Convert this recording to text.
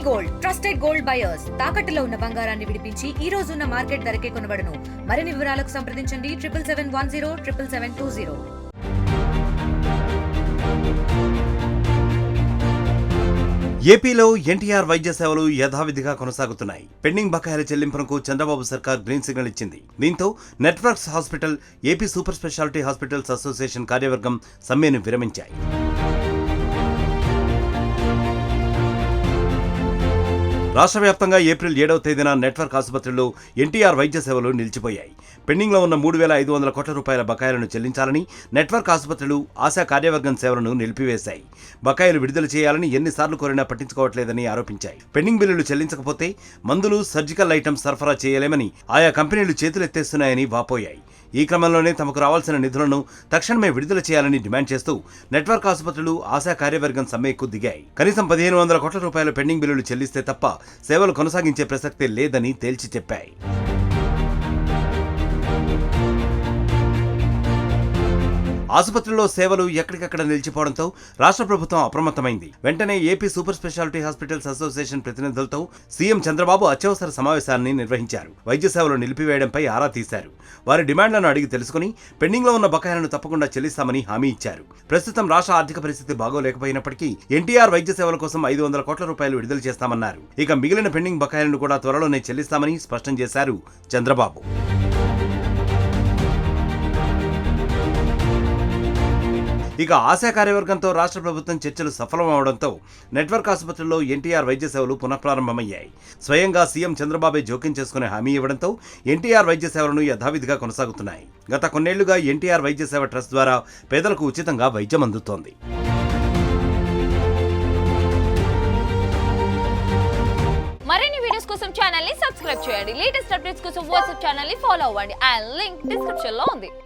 Gold trusted gold buyers తాకట్టులో ఉన్న బంగారాన్ని విడిపించి ఈ రోజు ఉన్న మార్కెట్ ధరకే కొనబడును. మరిన్ని వివరాలకు సంప్రదించండి 7710 ఏపీలో ఎన్టీఆర్ వైద్య సేవలు యథావిధిగా కొనసాగుతున్నాయి. పెండింగ్ బకాయిల చెల్లింపునకు చంద్రబాబు సర్కార్ గ్రీన్ సిగ్నల్ ఇచ్చింది. దీంతో networks hospital, AP super speciality hospitals association కార్యవర్గం సమ్మెను విరమించాయి. రాష్ట్ర వ్యాప్తంగా ఏప్రిల్ 7వ తేదీన నెట్వర్క్ ఆసుపత్రుల్లో ఎన్టీఆర్ వైద్య సేవలు నిలిచిపోయాయి. పెండింగ్లో ఉన్న 3,500 కోట్ల రూపాయల బకాయిలను చెల్లించాలని నెట్వర్క్ ఆసుపత్రులు ఆశా కార్యవర్గం సేవలను నిలిపివేశాయి. బకాయిలు విడుదల చేయాలని ఎన్నిసార్లు కోరినా పట్టించుకోవట్లేదని ఆరోపించాయి. పెండింగ్ బిల్లులు చెల్లించకపోతే మందులు, సర్జికల్ ఐటమ్స్ సరఫరా చేయలేమని ఆయా కంపెనీలు చేతులెత్తేస్తున్నాయని వాపోయాయి. ఈ క్రమంలోనే తమకు రావాల్సిన నిధులను తక్షణమే విడుదల చేయాలని డిమాండ్ చేస్తూ నెట్వర్క్ ఆసుపత్రులు ఆశా కార్యవర్గం సమ్మెకు దిగాయి. కనీసం 1,500 కోట్ల రూపాయల పెండింగ్ బిల్లులు చెల్లిస్తే తప్ప సేవలు కొనసాగించే ప్రసక్తే లేదని తేల్చి చెప్పాయి. ఆసుపత్రుల్లో సేవలు ఎక్కడికక్కడ నిలిచిపోవడంతో రాష్ట్ర ప్రభుత్వం అప్రమత్తమైంది. వెంటనే AP super speciality hospitals association ప్రతినిధులతో సీఎం చంద్రబాబు అత్యవసర సమావేశాన్ని నిర్వహించారు. వైద్య సేవలు నిలిపివేయడంపై ఆరా తీశారు. వారి డిమాండ్లను అడిగి తెలుసుకుని పెండింగ్లో ఉన్న బకాయిలను తప్పకుండా చెల్లిస్తామని హామీ ఇచ్చారు. ప్రస్తుతం రాష్ట్ర ఆర్థిక పరిస్థితి బాగోలేకపోయినప్పటికీ ఎన్టీఆర్ వైద్య సేవల కోసం 500 కోట్ల రూపాయలు విడుదల చేస్తామన్నారు. ఇక మిగిలిన పెండింగ్ బకాయిలను కూడా త్వరలోనే చెల్లిస్తామని స్పష్టం చేశారు చంద్రబాబు. ఇక ఆశా కార్యవర్గంతో రాష్ట్ర ప్రభుత్వం చర్చలు సఫలమవడంతో నెట్వర్క్ ఆసుపత్రుల్లో ఎన్టీఆర్ వైద్య సేవలు పునఃప్రారంభమయ్యాయి. స్వయంగా సీఎం చంద్రబాబే జోక్యం చేసుకునే హామీ ఇవ్వడంతో ఎన్టీఆర్ వైద్య సేవలను యథావిధిగా కొనసాగుతున్నాయి. గత కొన్నేళ్లుగా ఎన్టీఆర్ వైద్య సేవ ట్రస్ట్ ద్వారా పేదలకు ఉచితంగా వైద్యం అందుతోంది. మరిన్ని వీడియోస్ కోసం ఛానల్ ని సబ్స్క్రైబ్ చేయండి. లేటెస్ట్ అప్డేట్స్ కోసం వాట్సాప్ ఛానల్ ని ఫాలో అవ్వండి. ఆ లింక్ డిస్క్రిప్షన్ లో ఉంది.